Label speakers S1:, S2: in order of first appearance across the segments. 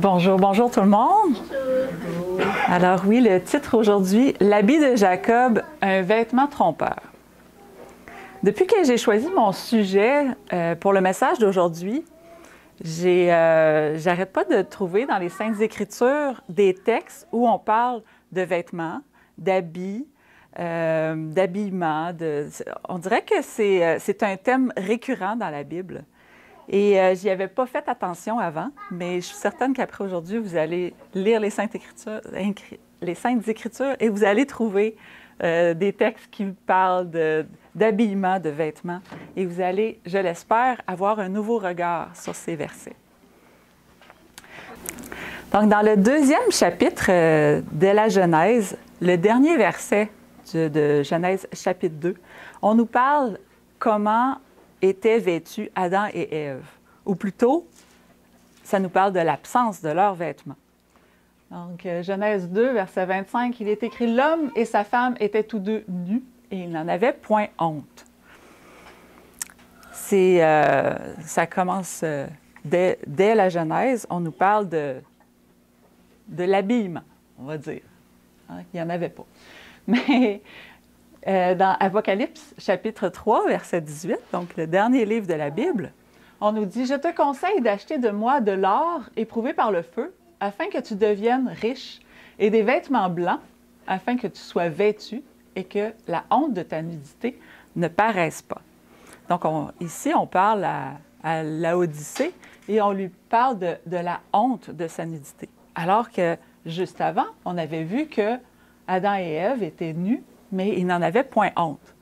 S1: Bonjour, bonjour tout le monde. Alors oui, le titre aujourd'hui, l'habit de Jacob, un vêtement trompeur. Depuis que j'ai choisi mon sujet pour le message d'aujourd'hui, j'arrête pas de trouver dans les Saintes Écritures des textes où on parle de vêtements, d'habits, d'habillement. On dirait que c'est un thème récurrent dans la Bible. Et j'y avais pas fait attention avant, mais je suis certaine qu'après aujourd'hui, vous allez lire les Saintes Écritures et vous allez trouver des textes qui parlent d'habillement, de vêtements. Et vous allez, je l'espère, avoir un nouveau regard sur ces versets. Donc, dans le deuxième chapitre de la Genèse, le dernier verset de Genèse chapitre 2, on nous parle comment étaient vêtus Adam et Ève. Ou plutôt, ça nous parle de l'absence de leurs vêtements. Donc, Genèse 2, verset 25, il est écrit « L'homme et sa femme étaient tous deux nus et ils n'en avaient point honte. » Ça commence dès la Genèse, on nous parle de l'habillement, on va dire. Hein, il n'y en avait pas. Mais dans Apocalypse, chapitre 3, verset 18, donc le dernier livre de la Bible, on nous dit « Je te conseille d'acheter de moi de l'or éprouvé par le feu, afin que tu deviennes riche, et des vêtements blancs, afin que tu sois vêtu, et que la honte de ta nudité ne paraisse pas. » Donc ici, on parle à Laodicée, et on lui parle de la honte de sa nudité. Alors que, juste avant, on avait vu que Adam et Ève étaient nus, mais ils n'en avaient point honte.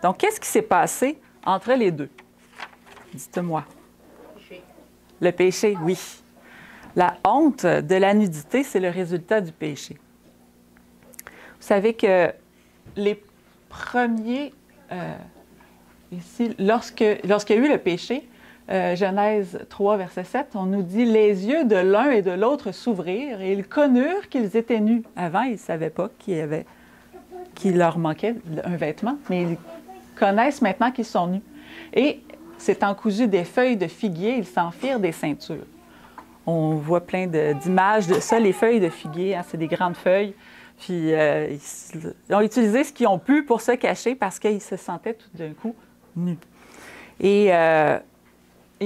S1: Donc, qu'est-ce qui s'est passé entre les deux? Dites-moi. Le péché, oui. La honte de la nudité, c'est le résultat du péché. Vous savez que les premiers, ici, lorsqu'il y a eu le péché, Genèse 3, verset 7, on nous dit « Les yeux de l'un et de l'autre s'ouvrirent et ils connurent qu'ils étaient nus. » Avant, ils ne savaient pas qu'il leur manquait un vêtement, mais ils connaissent maintenant qu'ils sont nus. Et s'étant cousu des feuilles de figuier, ils s'en firent des ceintures. On voit plein d'images de ça, les feuilles de figuier, hein, c'est des grandes feuilles. Puis ils ont utilisé ce qu'ils ont pu pour se cacher parce qu'ils se sentaient tout d'un coup nus. Et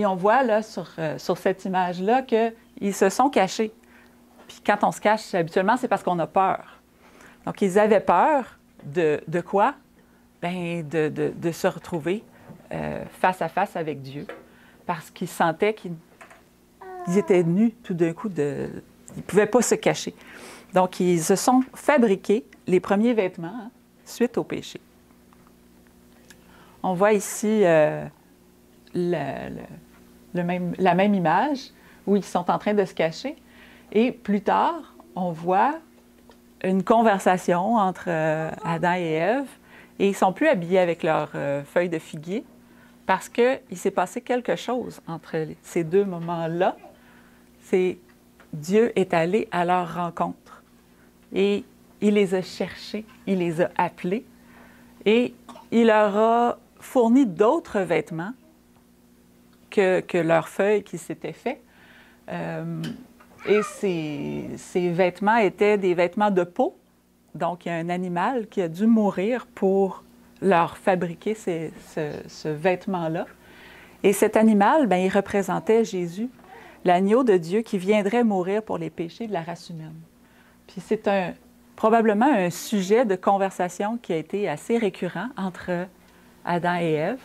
S1: on voit là sur cette image-là qu'ils se sont cachés. Puis quand on se cache, habituellement, c'est parce qu'on a peur. Donc, ils avaient peur de quoi? Bien, de se retrouver face à face avec Dieu, parce qu'ils sentaient qu'ils étaient nus tout d'un coup, ils ne pouvaient pas se cacher. Donc, ils se sont fabriqués les premiers vêtements hein, suite au péché. On voit ici la même image où ils sont en train de se cacher. Et plus tard, on voit une conversation entre Adam et Ève, et ils ne sont plus habillés avec leurs feuilles de figuier parce qu'il s'est passé quelque chose entre ces deux moments-là. C'est Dieu est allé à leur rencontre et il les a cherchés, il les a appelés et il leur a fourni d'autres vêtements que leurs feuilles qui s'étaient faits. Et ces vêtements étaient des vêtements de peau. Donc, il y a un animal qui a dû mourir pour leur fabriquer ce vêtement-là. Et cet animal, bien, il représentait Jésus, l'agneau de Dieu qui viendrait mourir pour les péchés de la race humaine. Puis c'est probablement un sujet de conversation qui a été assez récurrent entre Adam et Ève.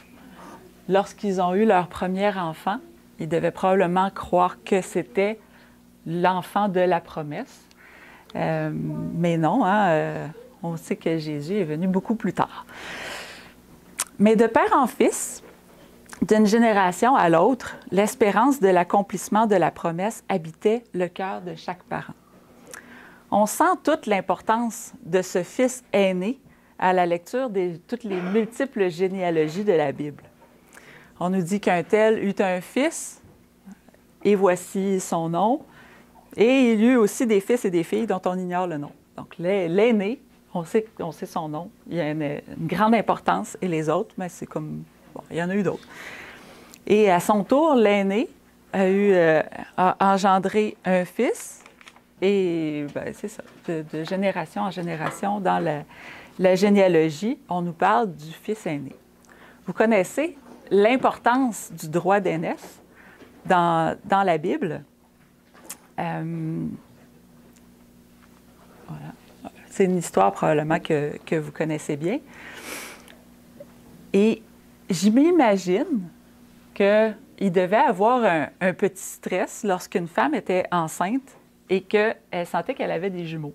S1: Lorsqu'ils ont eu leur premier enfant, ils devaient probablement croire que c'était l'enfant de la promesse. Mais non, hein, on sait que Jésus est venu beaucoup plus tard. Mais de père en fils, d'une génération à l'autre, l'espérance de l'accomplissement de la promesse habitait le cœur de chaque parent. On sent toute l'importance de ce fils aîné à la lecture de toutes les multiples généalogies de la Bible. On nous dit qu'un tel eut un fils, et voici son nom, et il eut aussi des fils et des filles dont on ignore le nom. Donc l'aîné, on sait son nom, il y a une grande importance, et les autres, mais c'est comme, bon, il y en a eu d'autres. Et à son tour, l'aîné a engendré un fils. Et ben, c'est ça, de génération en génération, dans la généalogie, on nous parle du fils aîné. Vous connaissez l'importance du droit d'aînesse dans la Bible. Voilà. C'est une histoire probablement que vous connaissez bien. Et je m'imagine qu'il devait avoir un petit stress lorsqu'une femme était enceinte et qu'elle sentait qu'elle avait des jumeaux.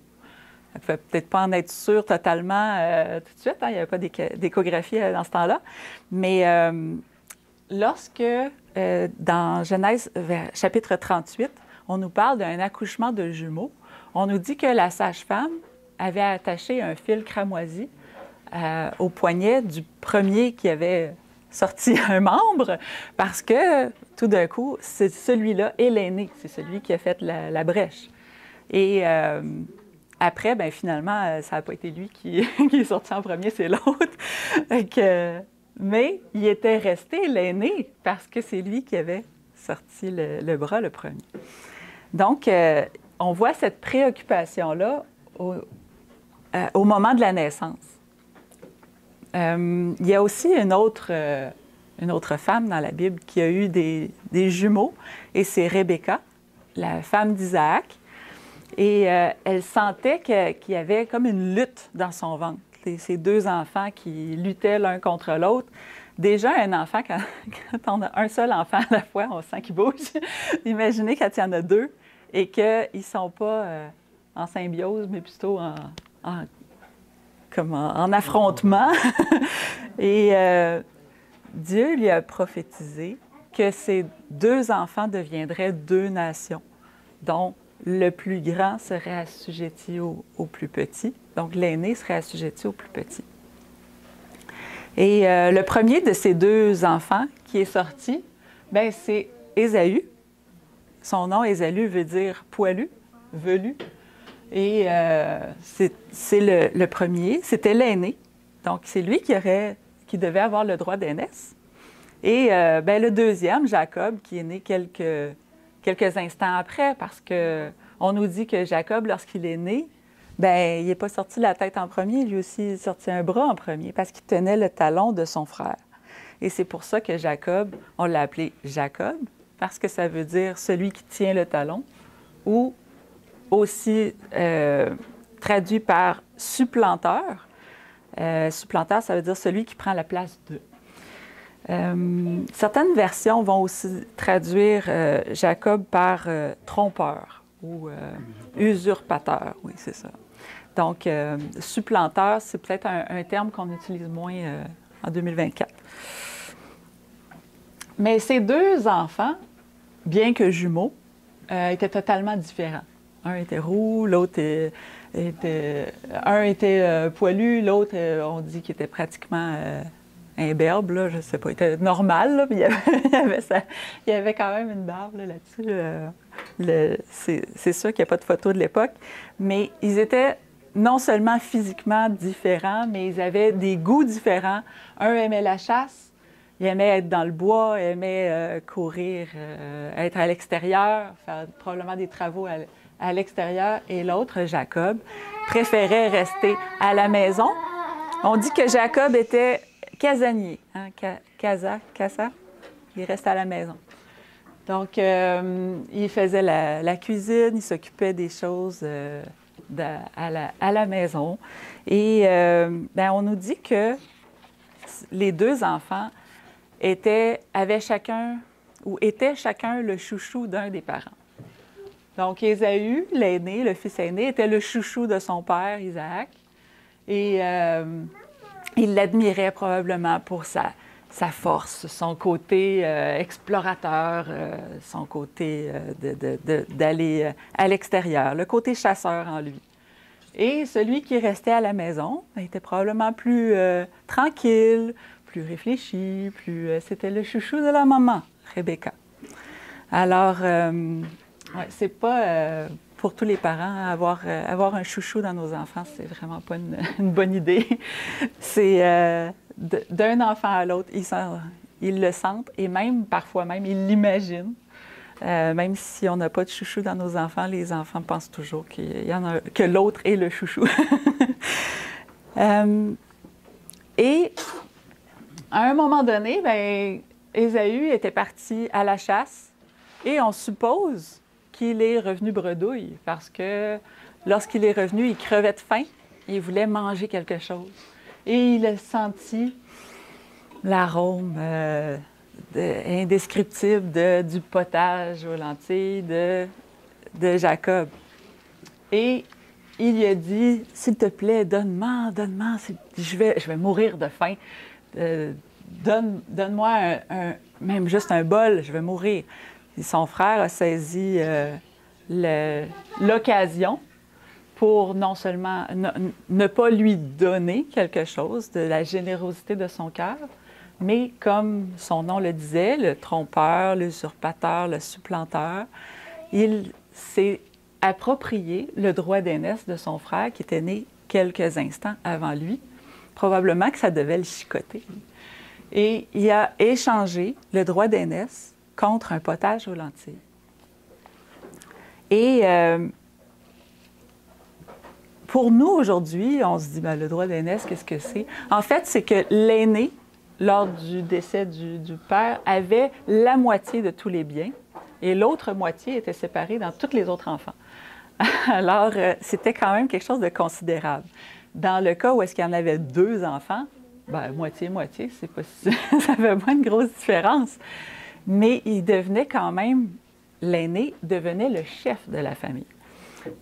S1: Elle ne pouvait peut-être pas en être sûre totalement tout de suite, hein, il n'y avait pas d'échographie dans ce temps-là. Mais lorsque, dans Genèse chapitre 38, on nous parle d'un accouchement de jumeaux, on nous dit que la sage-femme avait attaché un fil cramoisi au poignet du premier qui avait sorti un membre, parce que tout d'un coup, c'est celui-là est l'aîné, c'est celui qui a fait la brèche. Et après, bien, finalement, ça n'a pas été lui qui est sorti en premier, c'est l'autre. Mais il était resté l'aîné parce que c'est lui qui avait sorti le bras le premier. Donc, on voit cette préoccupation-là au moment de la naissance. Il y a aussi une autre femme dans la Bible qui a eu des jumeaux, et c'est Rebecca, la femme d'Isaac. Et elle sentait qu'il y avait comme une lutte dans son ventre. Ces deux enfants qui luttaient l'un contre l'autre. Déjà, un enfant, quand on a un seul enfant à la fois, on sent qu'il bouge. Imaginez quand il y en a deux et qu'ils ne sont pas en symbiose, mais plutôt en affrontement. Et Dieu lui a prophétisé que ces deux enfants deviendraient deux nations, dont le plus grand serait assujetti au plus petit. Donc, l'aîné serait assujetti au plus petit. Et le premier de ces deux enfants qui est sorti, bien, c'est Ésaü. Son nom, Ésaü, veut dire poilu, velu. Et c'est le premier, c'était l'aîné. Donc, c'est lui qui devait avoir le droit d'aînesse. Et bien, le deuxième, Jacob, qui est né quelques instants après, parce qu'on nous dit que Jacob, lorsqu'il est né, bien, il n'est pas sorti la tête en premier, lui aussi, il est sorti un bras en premier, parce qu'il tenait le talon de son frère. Et c'est pour ça que Jacob, on l'a appelé Jacob, parce que ça veut dire celui qui tient le talon, ou aussi traduit par supplanteur. Supplanteur, ça veut dire celui qui prend la place de. Certaines versions vont aussi traduire Jacob par trompeur ou usurpateur. Oui, c'est ça. Donc, supplanteur, c'est peut-être un terme qu'on utilise moins en 2024. Mais ces deux enfants, bien que jumeaux, étaient totalement différents. Un était roux, l'autre un était poilu, l'autre, on dit qu'il était pratiquement imberbe, là, je ne sais pas, il était normal, là, mais il y avait quand même une barbe là-dessus. C'est sûr qu'il n'y a pas de photo de l'époque, mais ils étaient non seulement physiquement différents, mais ils avaient des goûts différents. Un aimait la chasse, il aimait être dans le bois, il aimait courir, être à l'extérieur, faire probablement des travaux à l'extérieur, et l'autre, Jacob, préférait rester à la maison. On dit que Jacob était casanier, hein, casa, il restait à la maison. Donc, il faisait la cuisine, il s'occupait des choses à la maison. Et bien, on nous dit que les deux enfants étaient chacun le chouchou d'un des parents. Donc, Ésaü, l'aîné, le fils aîné, était le chouchou de son père, Isaac. Et il l'admirait probablement pour sa force, son côté explorateur, son côté d'aller à l'extérieur, le côté chasseur en lui. Et celui qui restait à la maison était probablement plus tranquille, plus réfléchi, c'était le chouchou de la maman, Rebecca. Alors, ouais, c'est pas pour tous les parents avoir un chouchou dans nos enfants, c'est vraiment pas une bonne idée. C'est d'un enfant à l'autre, ils le sentent et même parfois même ils l'imaginent. Même si on n'a pas de chouchou dans nos enfants, les enfants pensent toujours qu'il y en a, que l'autre est le chouchou. Et à un moment donné, bien, Ésaü était parti à la chasse et on suppose qu'il est revenu bredouille parce que lorsqu'il est revenu, il crevait de faim et il voulait manger quelque chose. Et il a senti l'arôme indescriptible du potage aux lentilles de Jacob. Et il lui a dit, « S'il te plaît, donne-moi, je vais mourir de faim. Donne-moi même juste un bol, je vais mourir. » Et son frère a saisi l'occasion pour non seulement ne pas lui donner quelque chose, de la générosité de son cœur, mais comme son nom le disait, le trompeur, l'usurpateur, le supplanteur, il s'est approprié le droit d'aînesse de son frère qui était né quelques instants avant lui. Probablement que ça devait le chicoter. Et il a échangé le droit d'aînesse contre un potage aux lentilles. Et pour nous, aujourd'hui, on se dit, bien, le droit d'aînesse, qu'est-ce que c'est? En fait, c'est que l'aîné, lors du décès du père, avait la moitié de tous les biens et l'autre moitié était séparée dans tous les autres enfants. Alors, c'était quand même quelque chose de considérable. Dans le cas où est-ce qu'il y en avait 2 enfants, bien, moitié-moitié, c'est pas si... ça fait pas une grosse différence. Mais il devenait quand même, l'aîné devenait le chef de la famille.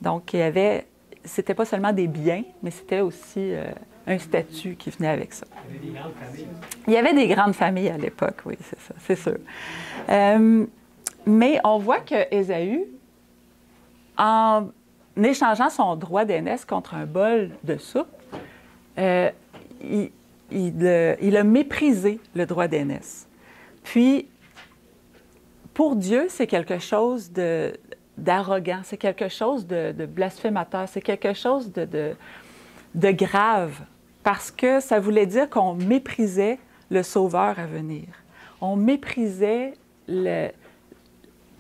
S1: Donc, il y avait... C'était pas seulement des biens, mais c'était aussi un statut qui venait avec ça.
S2: Il y avait des grandes familles.
S1: Il y avait des grandes familles à l'époque, oui, c'est ça, c'est sûr. Mais on voit que Ésaü, en échangeant son droit d'aînesse contre un bol de soupe, il a méprisé le droit d'aînesse. Puis, pour Dieu, c'est quelque chose d'arrogant, c'est quelque chose de blasphémateur, c'est quelque chose de grave, parce que ça voulait dire qu'on méprisait le Sauveur à venir. On méprisait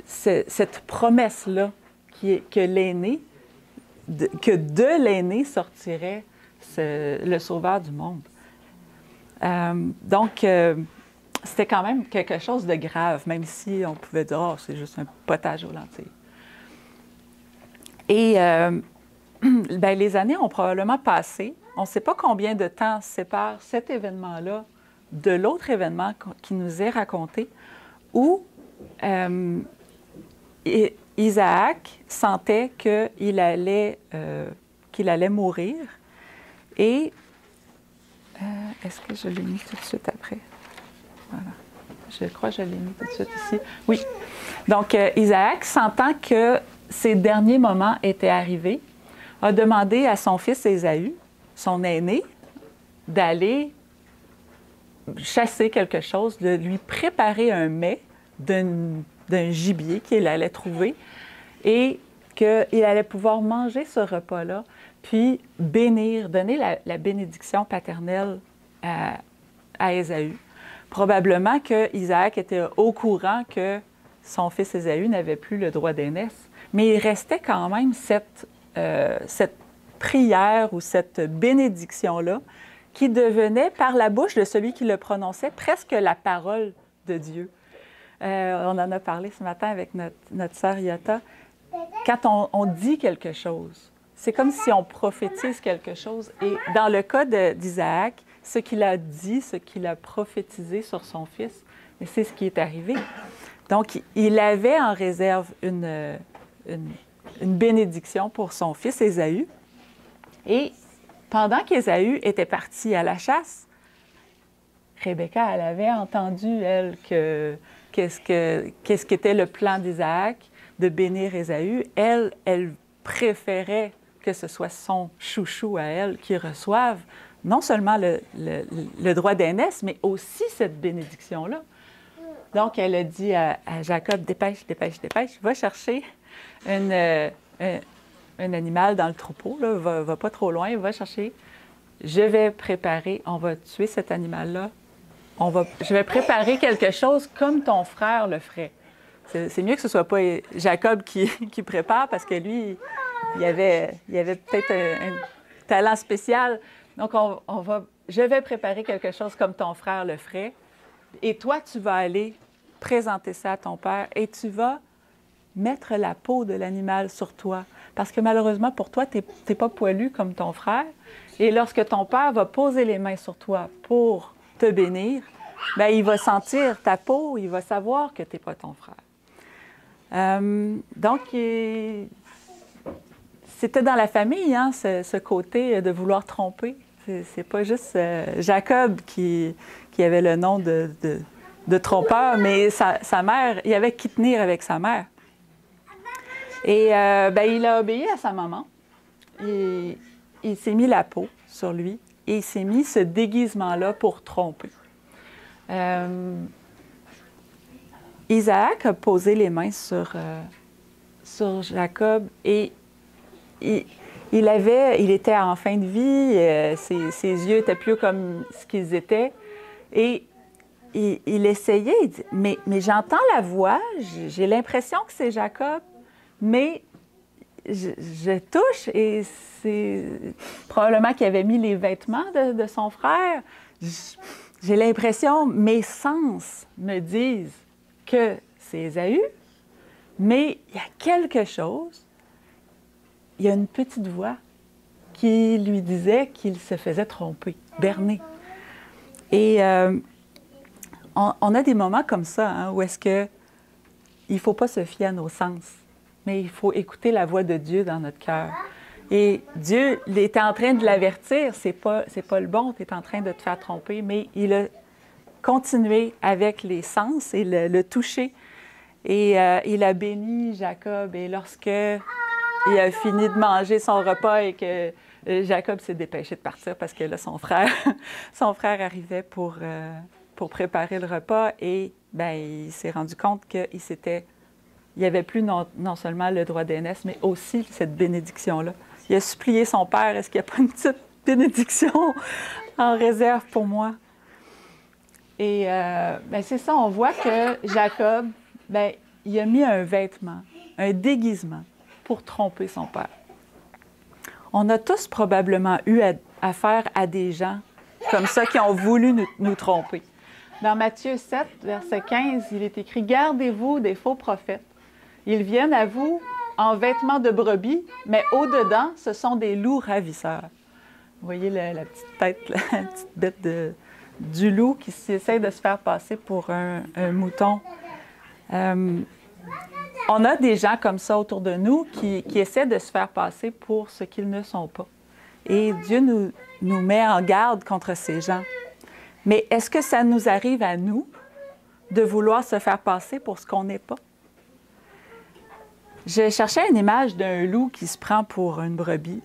S1: cette promesse-là que l'aîné, que de l'aîné sortirait le Sauveur du monde. Donc, c'était quand même quelque chose de grave, même si on pouvait dire « Oh, c'est juste un potage aux lentilles ». Et bien, les années ont probablement passé. On ne sait pas combien de temps sépare cet événement-là de l'autre événement qui nous est raconté, où Isaac sentait qu'il allait mourir. Et est-ce que je l'ai mis tout de suite après? Voilà. Je crois que je l'ai mis tout de suite ici. Oui. Donc, Isaac, sentant que ses derniers moments étaient arrivés, a demandé à son fils Ésaü, son aîné, d'aller chasser quelque chose, de lui préparer un mets d'un gibier qu'il allait trouver et qu'il allait pouvoir manger ce repas-là, puis bénir, donner la bénédiction paternelle à Ésaü. Probablement qu'Isaac était au courant que son fils Ésaü n'avait plus le droit d'aînesse, mais il restait quand même cette prière ou cette bénédiction-là qui devenait, par la bouche de celui qui le prononçait, presque la parole de Dieu. On en a parlé ce matin avec notre sœur Yota. Quand on dit quelque chose, c'est comme si on prophétise quelque chose. Et dans le cas d'Isaac, ce qu'il a dit, ce qu'il a prophétisé sur son fils, c'est ce qui est arrivé. Donc, il avait en réserve une bénédiction pour son fils Ésaü. Et pendant qu'Ésaü était parti à la chasse, Rebecca, elle avait entendu, elle, qu'est-ce qu'était le plan d'Isaac, de bénir Ésaü. Elle préférait que ce soit son chouchou à elle qui reçoive non seulement le droit d'aînesse, mais aussi cette bénédiction-là. Donc, elle a dit à Jacob, « Dépêche, dépêche, dépêche, va chercher un animal dans le troupeau, là, va pas trop loin, va chercher. Je vais préparer, on va tuer cet animal-là. Je vais préparer quelque chose comme ton frère le ferait. c'est mieux que ce ne soit pas Jacob qui prépare parce que lui, il avait peut-être un talent spécial. Donc, je vais préparer quelque chose comme ton frère le ferait. Et toi, tu vas aller présenter ça à ton père et tu vas mettre la peau de l'animal sur toi. Parce que malheureusement, pour toi, tu n'es pas poilu comme ton frère. Et lorsque ton père va poser les mains sur toi pour te bénir, bien, il va sentir ta peau, il va savoir que tu n'es pas ton frère. Donc, c'était dans la famille, hein, ce côté de vouloir tromper. C'est pas juste Jacob qui avait le nom de trompeur, mais sa mère, il avait qui tenir avec sa mère. Et il a obéi à sa maman. Il s'est mis la peau sur lui et il s'est mis ce déguisement-là pour tromper. Isaac a posé les mains sur Jacob et il était en fin de vie, ses yeux étaient plus comme ce qu'ils étaient. Et il essayait, il dit, mais j'entends la voix, j'ai l'impression que c'est Jacob, mais je touche et c'est probablement qu'il avait mis les vêtements de son frère. J'ai l'impression, mes sens me disent que c'est Ésaü, mais il y a quelque chose, il y a une petite voix qui lui disait qu'il se faisait tromper, berner. Et on a des moments comme ça, hein, où est-ce que il ne faut pas se fier à nos sens, mais il faut écouter la voix de Dieu dans notre cœur. Et Dieu, il était en train de l'avertir, c'est pas le bon, tu es en train de te faire tromper, mais il a continué avec les sens et le toucher. Et il a béni Jacob. Et lorsque il a fini de manger son repas et que Jacob s'est dépêché de partir parce que là, son frère arrivait pour préparer le repas et il s'est rendu compte qu'il n'y avait plus non seulement le droit d'aînesse, mais aussi cette bénédiction-là. Il a supplié son père, est-ce qu'il n'y a pas une petite bénédiction en réserve pour moi? Et c'est ça, on voit que Jacob, il a mis un vêtement, un déguisement pour tromper son père. On a tous probablement eu affaire à des gens comme ça qui ont voulu nous tromper. Dans Matthieu 7, verset 15, il est écrit « Gardez-vous des faux prophètes. Ils viennent à vous en vêtements de brebis, mais au-dedans, ce sont des loups ravisseurs. » Vous voyez la petite tête, la petite bête du loup qui essaie de se faire passer pour un mouton. On a des gens comme ça autour de nous qui essaient de se faire passer pour ce qu'ils ne sont pas. Et Dieu nous met en garde contre ces gens. Mais est-ce que ça nous arrive à nous de vouloir se faire passer pour ce qu'on n'est pas? Je cherchais une image d'un loup qui se prend pour une brebis,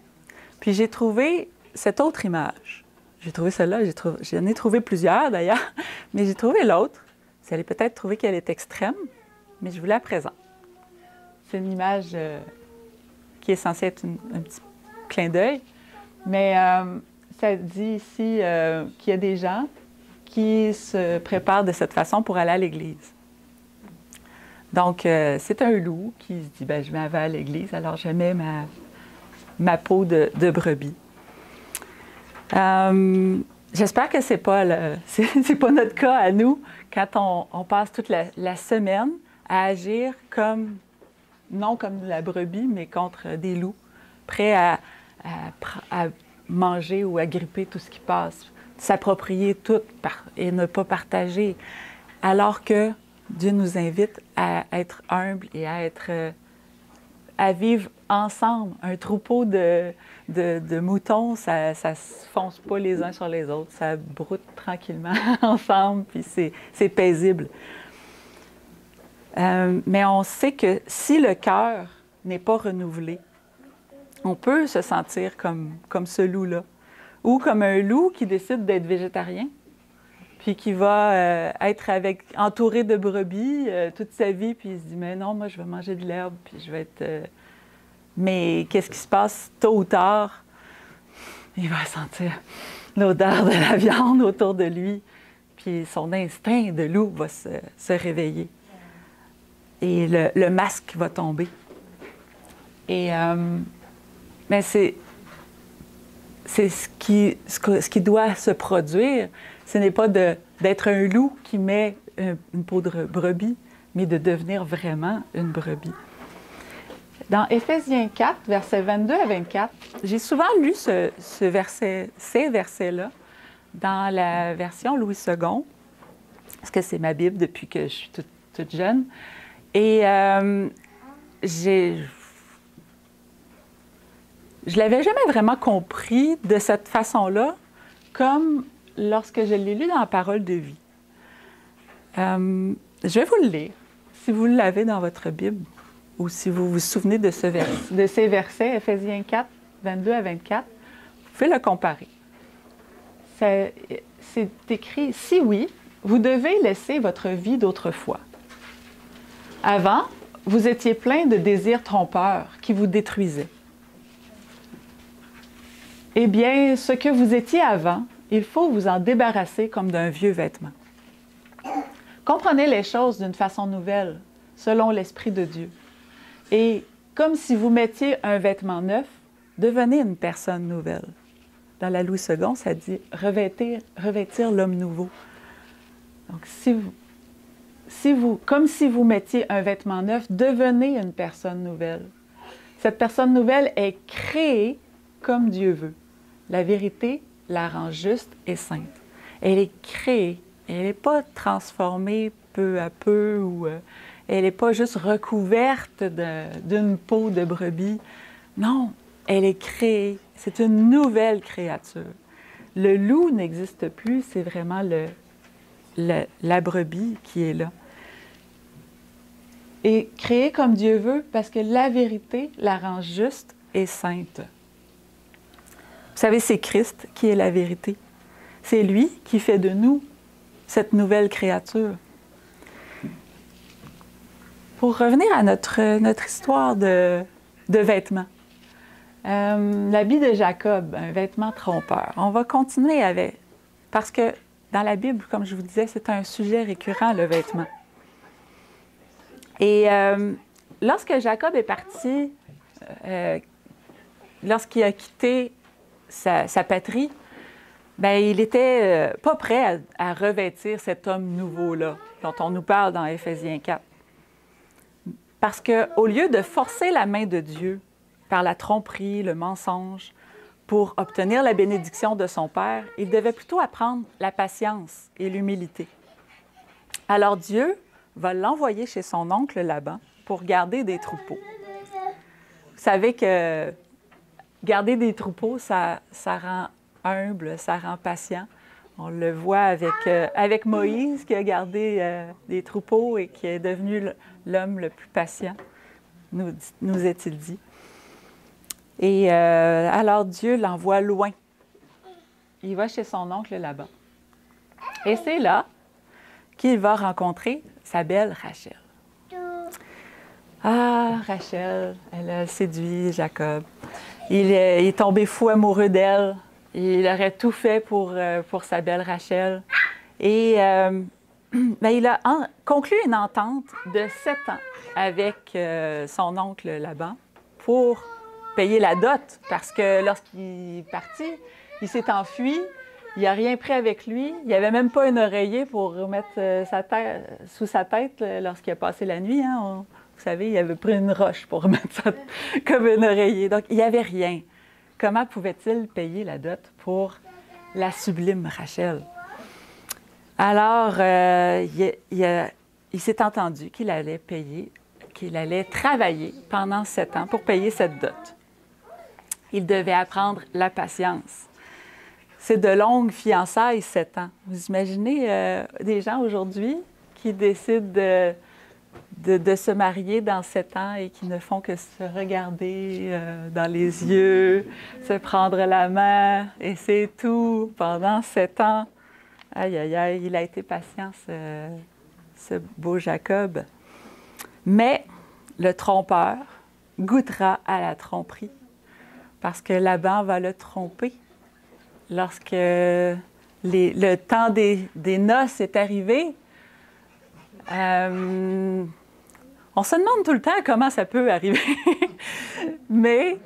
S1: puis j'ai trouvé cette autre image. J'ai trouvé celle-là, j'en ai trouvé plusieurs d'ailleurs, mais j'ai trouvé l'autre. Vous allez peut-être trouver qu'elle est extrême, mais je vous la présente. C'est une image qui est censée être un petit clin d'œil, mais ça dit ici qu'il y a des gens qui se préparent de cette façon pour aller à l'église. Donc, c'est un loup qui se dit, je m'en vais à l'église, alors je mets ma peau de brebis. J'espère que c'est pas notre cas à nous, quand on passe toute la semaine à agir non comme la brebis, mais contre des loups, prêts à manger ou à gripper tout ce qui passe, s'approprier tout et ne pas partager, alors que Dieu nous invite à être humbles et à vivre ensemble. Un troupeau de moutons, ça ne se fonce pas les uns sur les autres, ça broute tranquillement ensemble, puis c'est paisible. Mais on sait que si le cœur n'est pas renouvelé, on peut se sentir comme ce loup-là, ou comme un loup qui décide d'être végétarien, puis qui va être entouré de brebis toute sa vie, puis il se dit « Mais non, moi, je vais manger de l'herbe, puis je vais être... Mais qu'est-ce qui se passe tôt ou tard? Il va sentir l'odeur de la viande autour de lui, puis son instinct de loup va se réveiller. et le masque va tomber. Et mais c'est ce qui doit se produire. Ce n'est pas d'être un loup qui met une peau de brebis, mais de devenir vraiment une brebis. Dans Éphésiens 4, versets 22 à 24, j'ai souvent lu ces versets-là dans la version Louis II, parce que c'est ma Bible depuis que je suis toute jeune. Et je l'avais jamais vraiment compris de cette façon-là, comme lorsque je l'ai lu dans la Parole de vie. Je vais vous le lire, si vous l'avez dans votre Bible, ou si vous vous souvenez de ces versets, Éphésiens 4, 22 à 24, vous pouvez le comparer. C'est écrit, « Si oui, vous devez laisser votre vie d'autrefois. Avant, vous étiez plein de désirs trompeurs qui vous détruisaient. Eh bien, ce que vous étiez avant, il faut vous en débarrasser comme d'un vieux vêtement. Comprenez les choses d'une façon nouvelle, selon l'Esprit de Dieu. Et comme si vous mettiez un vêtement neuf, devenez une personne nouvelle. » Dans la Louis II, ça dit « revêtir l'homme nouveau ». Donc, comme si vous mettiez un vêtement neuf, devenez une personne nouvelle. Cette personne nouvelle est créée comme Dieu veut. La vérité la rend juste et sainte. Elle est créée. Elle n'est pas transformée peu à peu ou elle n'est pas juste recouverte d'une peau de brebis. Non, elle est créée. C'est une nouvelle créature. Le loup n'existe plus, c'est vraiment la brebis qui est là. Et créée comme Dieu veut parce que la vérité la rend juste et sainte. Vous savez, c'est Christ qui est la vérité. C'est lui qui fait de nous cette nouvelle créature. Pour revenir à notre histoire de vêtements, l'habit de Jacob, un vêtement trompeur. On va continuer avec, parce que dans la Bible, comme je vous disais, c'est un sujet récurrent, le vêtement. Et lorsque Jacob est parti, lorsqu'il a quitté sa patrie, bien, il n'était pas prêt à revêtir cet homme nouveau-là, dont on nous parle dans Éphésiens 4. Parce qu'au lieu de forcer la main de Dieu par la tromperie, le mensonge, pour obtenir la bénédiction de son père, il devait plutôt apprendre la patience et l'humilité. Alors Dieu va l'envoyer chez son oncle Laban pour garder des troupeaux. Vous savez que garder des troupeaux, ça rend humble, ça rend patient. On le voit avec Moïse qui a gardé des troupeaux et qui est devenu l'homme le plus patient, nous est-il dit. Et alors Dieu l'envoie loin. Il va chez son oncle Laban. Et c'est là qu'il va rencontrer sa belle Rachel. Ah, Rachel, elle a séduit Jacob. Il est tombé fou amoureux d'elle. Il aurait tout fait pour sa belle Rachel. Et bien, il a conclu une entente de 7 ans avec son oncle Laban pour payer la dot. Parce que lorsqu'il est parti, il s'est enfui, il n'a rien pris avec lui. Il n'y avait même pas un oreiller pour remettre sa tête sous sa tête lorsqu'il a passé la nuit. Hein. Vous savez, il avait pris une roche pour remettre ça comme un oreiller. Donc, il n'y avait rien. Comment pouvait-il payer la dot pour la sublime Rachel? Alors, il s'est entendu qu'il allait payer, qu'il allait travailler pendant 7 ans pour payer cette dot. Il devait apprendre la patience. C'est de longues fiançailles, 7 ans. Vous imaginez des gens aujourd'hui qui décident de se marier dans 7 ans et qui ne font que se regarder dans les yeux, se prendre la main, et c'est tout pendant 7 ans. Aïe, aïe, aïe, il a été patient, ce beau Jacob. Mais le trompeur goûtera à la tromperie parce que Laban va le tromper. Lorsque le temps des noces est arrivé, On se demande tout le temps comment ça peut arriver. Mais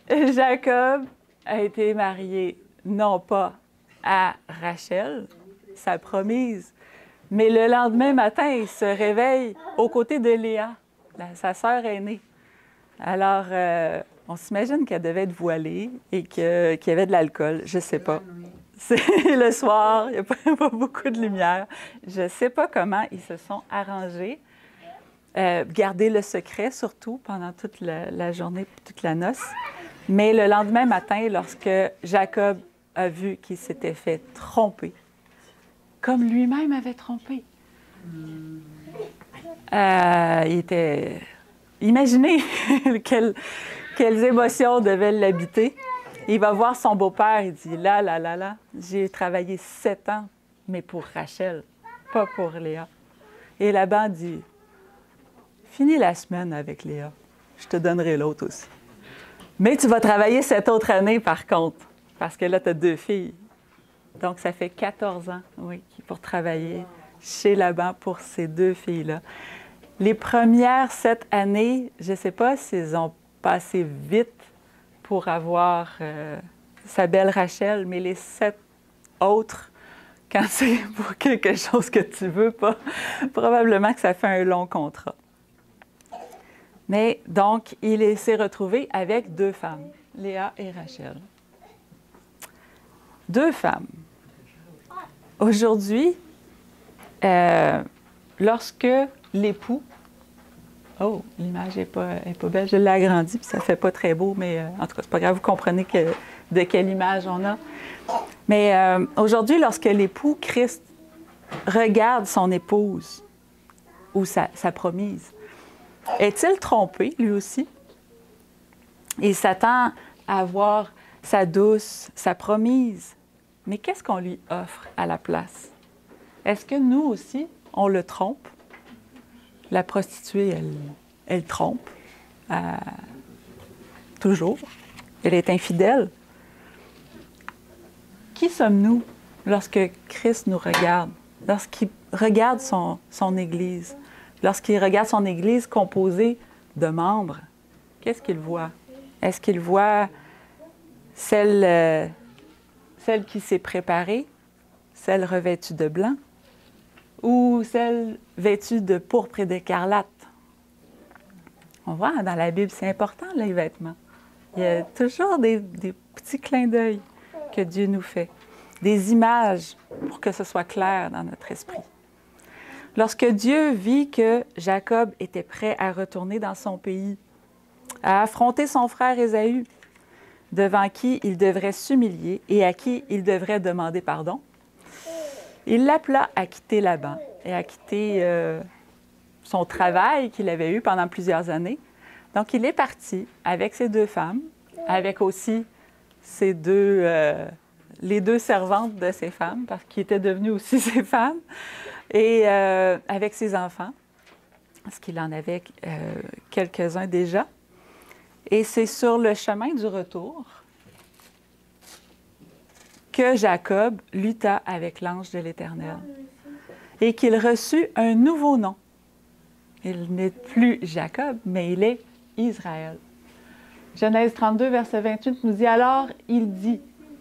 S1: Jacob a été marié non pas à Rachel, sa promise, mais le lendemain matin, il se réveille aux côtés de Léa, sa sœur aînée. Alors, on s'imagine qu'elle devait être voilée et qu'il y avait de l'alcool. Je ne sais pas. C'est le soir, il n'y a pas beaucoup de lumière. Je ne sais pas comment ils se sont arrangés. Garder le secret, surtout, pendant toute la journée, toute la noce. Mais le lendemain matin, lorsque Jacob a vu qu'il s'était fait tromper, comme lui-même avait trompé, il était... Imaginez quelles émotions devaient l'habiter. Il va voir son beau-père, il dit, là, j'ai travaillé 7 ans, mais pour Rachel, pas pour Léa. Et Laban dit, finis la semaine avec Léa, je te donnerai l'autre aussi. Mais tu vas travailler cette autre année, par contre, parce que là, tu as 2 filles. Donc, ça fait 14 ans, oui, pour travailler chez Laban pour ces 2 filles-là. Les premières 7 années, je ne sais pas s'ils ont passé vite pour avoir sa belle Rachel, mais les 7 autres, quand c'est pour quelque chose que tu veux pas, probablement que ça fait un long contrat. Mais donc, il s'est retrouvé avec 2 femmes, Léa et Rachel. 2 femmes. Aujourd'hui, lorsque l'époux... Oh, l'image n'est pas belle. Je l'ai agrandie, puis ça ne fait pas très beau, mais en tout cas, c'est pas grave, vous comprenez de quelle image on a. Mais aujourd'hui, lorsque l'époux Christ regarde son épouse ou sa promise, est-il trompé, lui aussi? Il s'attend à voir sa douce, sa promise. Mais qu'est-ce qu'on lui offre à la place? Est-ce que nous aussi, on le trompe? La prostituée, elle trompe. Toujours. Elle est infidèle. Qui sommes-nous lorsque Christ nous regarde? Lorsqu'il regarde son Église? Lorsqu'il regarde son Église composée de membres, qu'est-ce qu'il voit? Est-ce qu'il voit celle qui s'est préparée, celle revêtue de blanc, ou celle vêtue de pourpre et d'écarlate? On voit dans la Bible, c'est important, les vêtements. Il y a toujours des petits clins d'œil que Dieu nous fait, des images pour que ce soit clair dans notre esprit. Lorsque Dieu vit que Jacob était prêt à retourner dans son pays, à affronter son frère Ésaü, devant qui il devrait s'humilier et à qui il devrait demander pardon, il l'appela à quitter Laban et à quitter son travail qu'il avait eu pendant plusieurs années. Donc, il est parti avec ses 2 femmes, avec aussi les 2 servantes de ses femmes, parce qu'ils étaient devenus aussi ses femmes, et avec ses enfants, parce qu'il en avait quelques-uns déjà. Et c'est sur le chemin du retour que Jacob lutta avec l'ange de l'Éternel et qu'il reçut un nouveau nom. Il n'est plus Jacob, mais il est Israël. Genèse 32, verset 28 nous dit, « Alors il dit,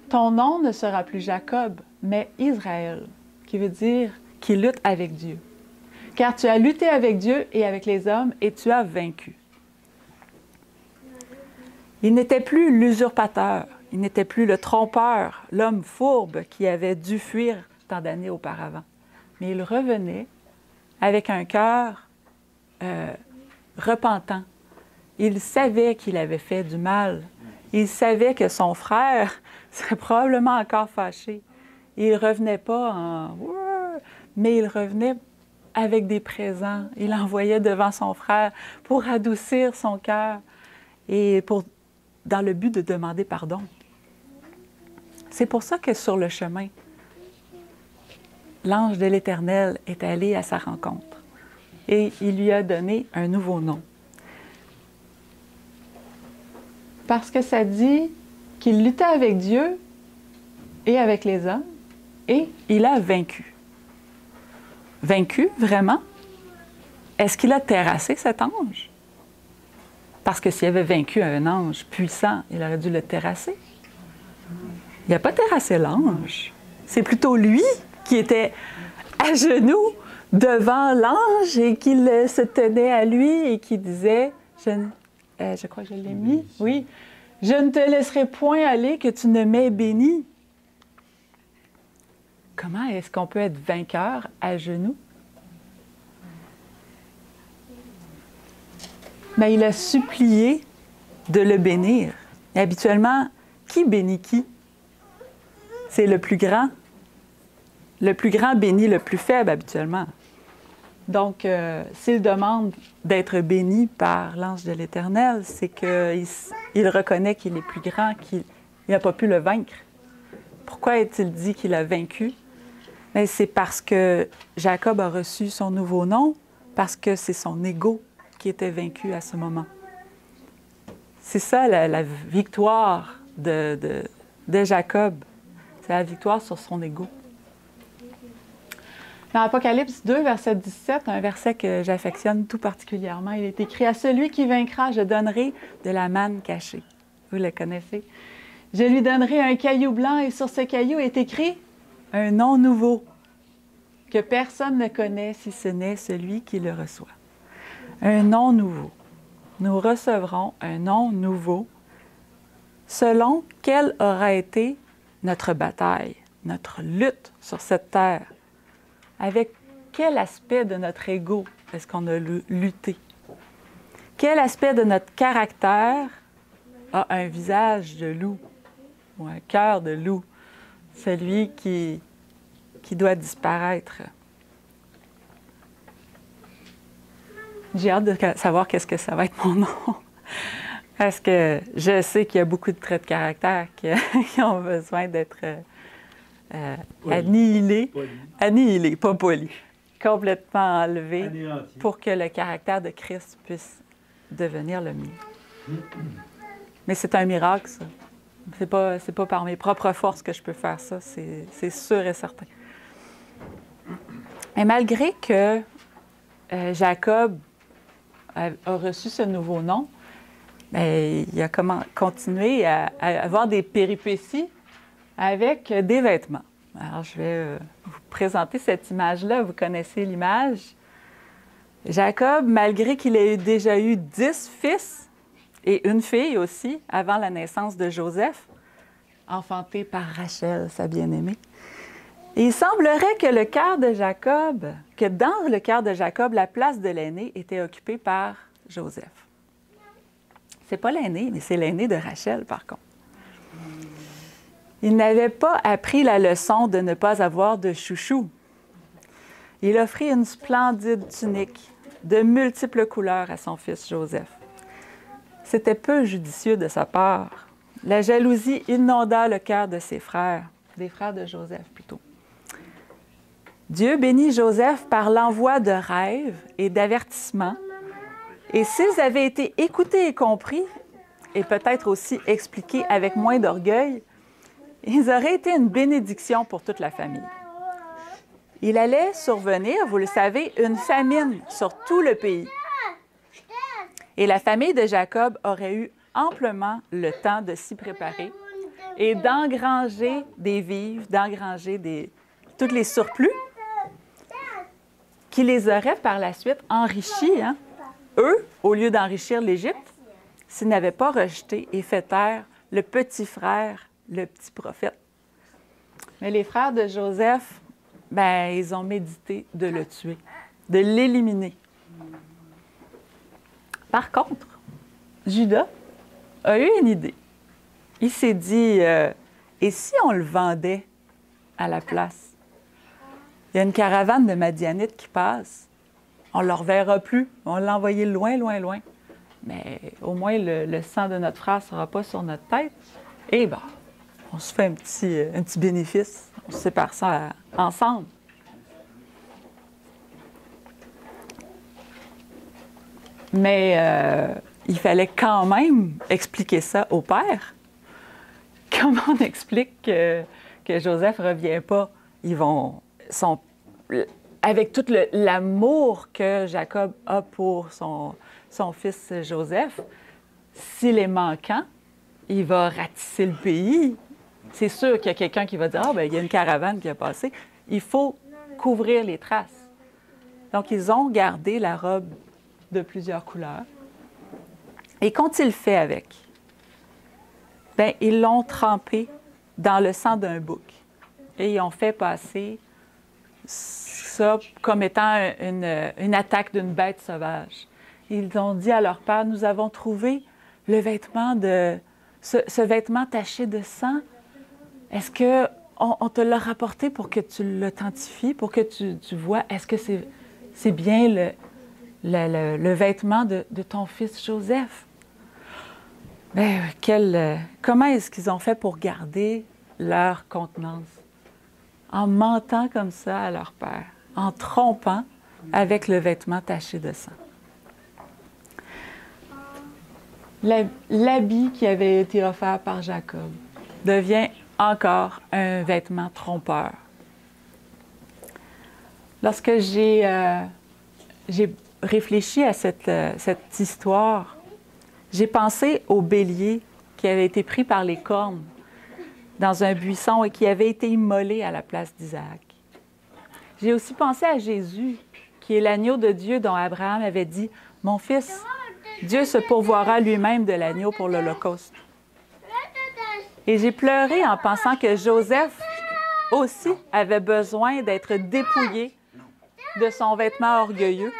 S1: ton nom ne sera plus Jacob, mais Israël, qui veut dire qui lutte avec Dieu. Car tu as lutté avec Dieu et avec les hommes et tu as vaincu. » Il n'était plus l'usurpateur, il n'était plus le trompeur, l'homme fourbe qui avait dû fuir tant d'années auparavant. Mais il revenait avec un cœur repentant. Il savait qu'il avait fait du mal. Il savait que son frère serait probablement encore fâché. Il ne revenait pas en... mais il revenait avec des présents. Il envoyait devant son frère pour adoucir son cœur et dans le but de demander pardon. C'est pour ça que sur le chemin, l'ange de l'Éternel est allé à sa rencontre et il lui a donné un nouveau nom. Parce que ça dit qu'il luttait avec Dieu et avec les hommes et il a vaincu. Vaincu, vraiment? est-ce qu'il a terrassé cet ange? Parce que s'il avait vaincu un ange puissant, il aurait dû le terrasser. Il n'a pas terrassé l'ange. C'est plutôt lui qui était à genoux devant l'ange et qu'il se tenait à lui et qui disait, je crois que je l'ai mis, oui, « Je ne te laisserai point aller que tu ne m'aies béni. » Comment est-ce qu'on peut être vainqueur à genoux? Mais il a supplié de le bénir. Et habituellement, qui bénit qui? C'est le plus grand. Le plus grand bénit le plus faible habituellement. Donc, s'il demande d'être béni par l'ange de l'Éternel, c'est qu'il reconnaît qu'il est plus grand, qu'il n'a pas pu le vaincre. Pourquoi est-il dit qu'il a vaincu? Mais c'est parce que Jacob a reçu son nouveau nom, parce que c'est son ego qui était vaincu à ce moment. C'est ça la victoire de Jacob. C'est la victoire sur son ego. Dans Apocalypse 2, verset 17, un verset que j'affectionne tout particulièrement, il est écrit « À celui qui vaincra, je donnerai de la manne cachée. » Vous le connaissez. « Je lui donnerai un caillou blanc et sur ce caillou est écrit un nom nouveau que personne ne connaît si ce n'est celui qui le reçoit. » Un nom nouveau. Nous recevrons un nom nouveau selon quelle aura été notre bataille, notre lutte sur cette terre. Avec quel aspect de notre ego est-ce qu'on a lutté? Quel aspect de notre caractère a un visage de loup ou un cœur de loup? Celui qui doit disparaître. J'ai hâte de savoir qu'est-ce que ça va être mon nom. Parce que je sais qu'il y a beaucoup de traits de caractère qui ont besoin d'être annihilés. Annihilés, pas polis. Complètement enlevés pour que le caractère de Christ puisse devenir le mien. Mais c'est un miracle, ça. C'est pas par mes propres forces que je peux faire ça, c'est sûr et certain. Et malgré que Jacob a reçu ce nouveau nom, bien, il a continué à avoir des péripéties avec des vêtements. Alors, je vais vous présenter cette image-là. Vous connaissez l'image. Jacob, malgré qu'il ait déjà eu 10 fils et une fille aussi, avant la naissance de Joseph, enfanté par Rachel, sa bien-aimée, il semblerait que le cœur de Jacob, que dans le cœur de Jacob, la place de l'aîné était occupée par Joseph. C'est pas l'aîné, mais c'est l'aîné de Rachel, par contre. Il n'avait pas appris la leçon de ne pas avoir de chouchou. Il offrit une splendide tunique de multiples couleurs à son fils Joseph. C'était peu judicieux de sa part. La jalousie inonda le cœur de ses frères, des frères de Joseph plutôt. Dieu bénit Joseph par l'envoi de rêves et d'avertissements. Et s'ils avaient été écoutés et compris, et peut-être aussi expliqués avec moins d'orgueil, ils auraient été une bénédiction pour toute la famille. Il allait survenir, vous le savez, une famine sur tout le pays. Et la famille de Jacob aurait eu amplement le temps de s'y préparer et d'engranger des vivres, d'engranger tous les surplus qui les auraient par la suite enrichis, eux, au lieu d'enrichir l'Égypte, s'ils n'avaient pas rejeté et fait taire le petit frère, le petit prophète. Mais les frères de Joseph, bien, ils ont médité de le tuer, de l'éliminer. Par contre, Judas a eu une idée. Il s'est dit, et si on le vendait à la place? Il y a une caravane de Madianites qui passe. On ne le reverra plus. On l'a envoyé loin, loin, loin. Mais au moins, le sang de notre frère ne sera pas sur notre tête. Et bien, on se fait un petit bénéfice. On se sépare ça ensemble. Mais il fallait quand même expliquer ça au père. Comment on explique que Joseph ne revient pas? avec tout l'amour que Jacob a pour son fils Joseph, s'il est manquant, il va ratisser le pays. C'est sûr qu'il y a quelqu'un qui va dire « Ah, bien, il y a une caravane qui a passé. » Il faut couvrir les traces. Donc, ils ont gardé la robe de plusieurs couleurs. Et qu'ont-ils fait avec? Bien, ils l'ont trempée dans le sang d'un bouc. Et ils ont fait passer ça comme étant une attaque d'une bête sauvage. Ils ont dit à leur père, nous avons trouvé le vêtement ce vêtement taché de sang. Est-ce qu'on te l'a rapporté pour que tu l'authentifies, pour que tu vois, est-ce que c'est bien le vêtement de ton fils Joseph? Bien, comment est-ce qu'ils ont fait pour garder leur contenance? En mentant comme ça à leur père, en trompant avec le vêtement taché de sang. L'habit qui avait été offert par Jacob devient encore un vêtement trompeur. Lorsque j'ai réfléchi à cette histoire, j'ai pensé au bélier qui avait été pris par les cornes dans un buisson et qui avait été immolé à la place d'Isaac. J'ai aussi pensé à Jésus, qui est l'agneau de Dieu dont Abraham avait dit « Mon fils, Dieu se pourvoira lui-même de l'agneau pour l'Holocauste. » Et j'ai pleuré en pensant que Joseph aussi avait besoin d'être dépouillé de son vêtement orgueilleux,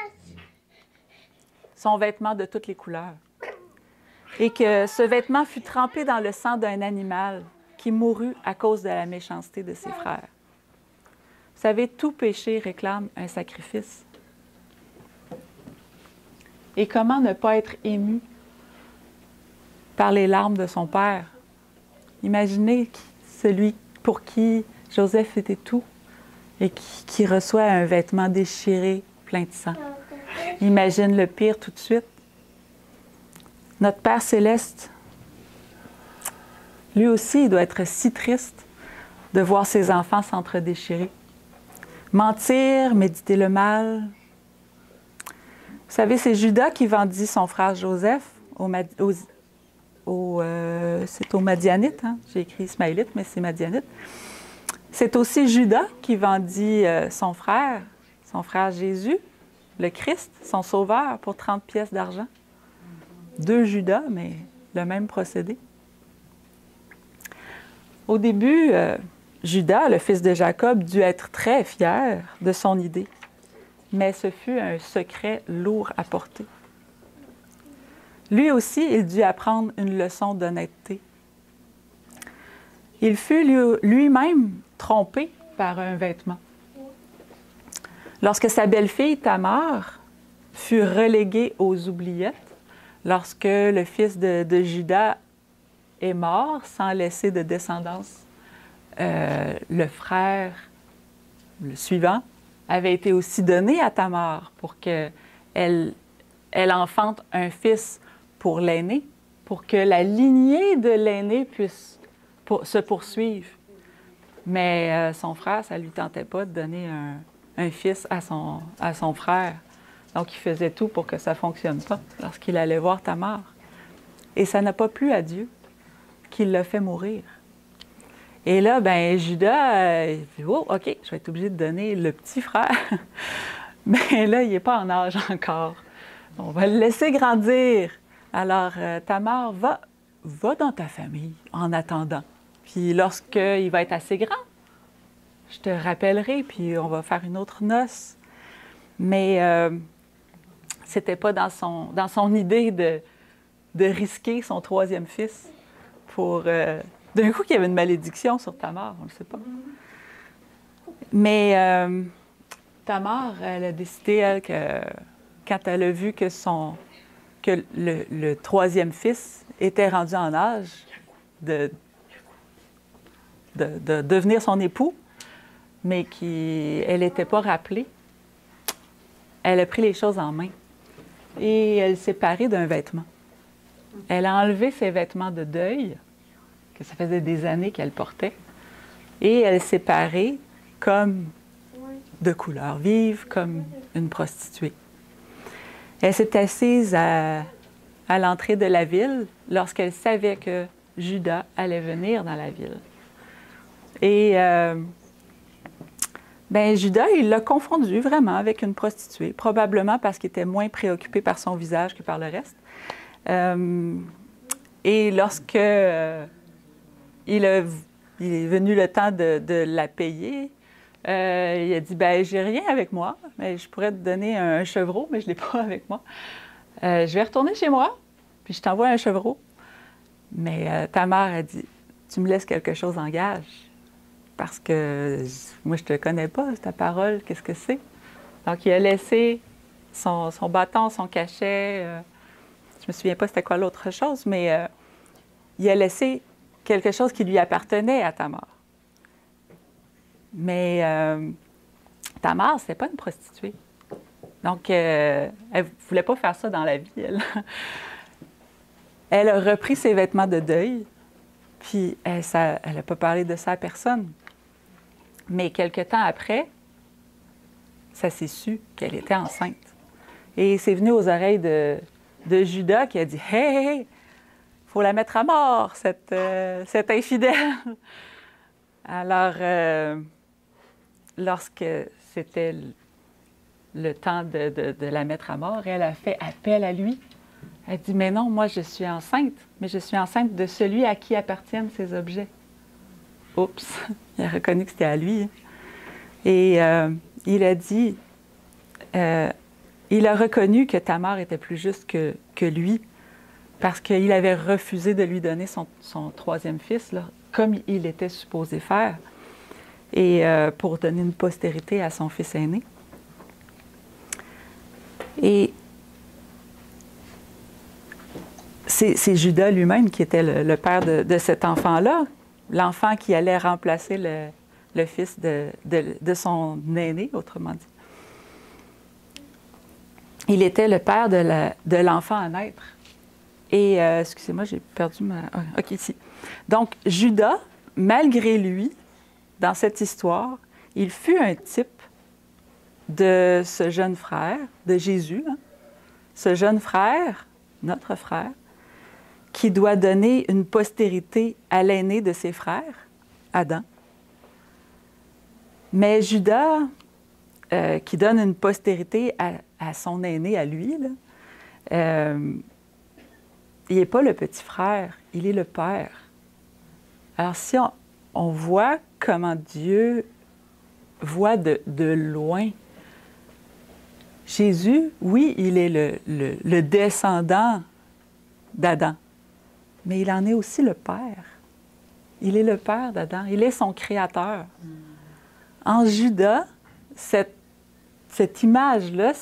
S1: son vêtement de toutes les couleurs, et que ce vêtement fut trempé dans le sang d'un animal qui mourut à cause de la méchanceté de ses frères. Vous savez, tout péché réclame un sacrifice. Et comment ne pas être ému par les larmes de son père? Imaginez celui pour qui Joseph était tout et qui reçoit un vêtement déchiré, plein de sang. Imagine le pire tout de suite. Notre Père céleste, lui aussi, il doit être si triste de voir ses enfants s'entre-déchirer. Mentir, méditer le mal. Vous savez, c'est Judas qui vendit son frère Joseph c'est aux Madianites, hein? J'ai écrit Ismaélite, mais c'est Madianite. C'est aussi Judas qui vendit son frère Jésus, le Christ, son sauveur, pour 30 pièces d'argent. 2 Judas, mais le même procédé. Au début, Judas, le fils de Jacob, dut être très fier de son idée, mais ce fut un secret lourd à porter. Lui aussi, il dut apprendre une leçon d'honnêteté. Il fut lui-même trompé par un vêtement. Lorsque sa belle-fille Tamar fut reléguée aux oubliettes, lorsque le fils de Judas est mort sans laisser de descendance, le frère, le suivant, avait été aussi donné à Tamar pour qu'elle enfante un fils pour l'aîné, pour que la lignée de l'aîné puisse se poursuivre. Mais son frère, ça ne lui tentait pas de donner un fils à son frère. Donc, il faisait tout pour que ça ne fonctionne pas lorsqu'il allait voir Tamar. Et ça n'a pas plu à Dieu qu'il l'a fait mourir. Et là, bien, Judas, il dit « Oh, OK, je vais être obligé de donner le petit frère. » Mais là, il n'est pas en âge encore. On va le laisser grandir. Alors, Tamar, va dans ta famille en attendant. Puis lorsqu'il va être assez grand, je te rappellerai, puis on va faire une autre noce. Mais c'était pas dans son idée de risquer son 3e fils pour... d'un coup, qu'il y avait une malédiction sur Tamar, on ne le sait pas. Mais Tamar, elle a décidé, elle, que quand elle a vu que le 3e fils était rendu en âge de devenir son époux, mais qu'elle n'était pas rappelée, elle a pris les choses en main et elle s'est parée d'un vêtement. Elle a enlevé ses vêtements de deuil, que ça faisait des années qu'elle portait, et elle s'est parée comme de couleur vive comme une prostituée. Elle s'est assise à l'entrée de la ville lorsqu'elle savait que Judas allait venir dans la ville. Et Judas, il l'a confondu vraiment avec une prostituée, probablement parce qu'il était moins préoccupé par son visage que par le reste. Et lorsque il est venu le temps de la payer, il a dit, j'ai rien avec moi, mais je pourrais te donner un chevreau, mais je ne l'ai pas avec moi. Je vais retourner chez moi, puis je t'envoie un chevreau. Mais ta mère a dit, tu me laisses quelque chose en gage, parce que moi, je ne te connais pas, ta parole, qu'est-ce que c'est? Donc, il a laissé son bâton, son cachet, je ne me souviens pas c'était quoi l'autre chose, mais il a laissé quelque chose qui lui appartenait à Tamar. Mais Tamar, ce n'était pas une prostituée. Donc, elle ne voulait pas faire ça dans la vie, elle. Elle a repris ses vêtements de deuil, puis elle n'a pas parlé de ça à personne. Mais quelque temps après, ça s'est su qu'elle était enceinte. Et c'est venu aux oreilles de Judas qui a dit « Hey, faut la mettre à mort, cette infidèle! » Alors, lorsque c'était le temps de la mettre à mort, elle a fait appel à lui. Elle dit « Mais non, moi je suis enceinte, mais je suis enceinte de celui à qui appartiennent ces objets. » Oups, il a reconnu que c'était à lui. Et il a dit, il a reconnu que Tamar était plus juste que lui, parce qu'il avait refusé de lui donner son troisième fils, là, comme il était supposé faire, et pour donner une postérité à son fils aîné. Et c'est Judas lui-même qui était le père de cet enfant-là, l'enfant qui allait remplacer le fils de son aîné, autrement dit. Il était le père de l'enfant à naître. Et, excusez-moi, j'ai perdu ma... OK, ici. Donc, Judas, malgré lui, dans cette histoire, il fut un type de ce jeune frère, de Jésus, hein, ce jeune frère, notre frère, qui doit donner une postérité à l'aîné de ses frères, Adam. Mais Judas, qui donne une postérité à son aîné, à lui, là, il n'est pas le petit frère, il est le père. Alors, si on voit comment Dieu voit de loin, Jésus, oui, il est le descendant d'Adam, mais il en est aussi le père. Il est le père d'Adam, il est son créateur. En Judas, cette image-là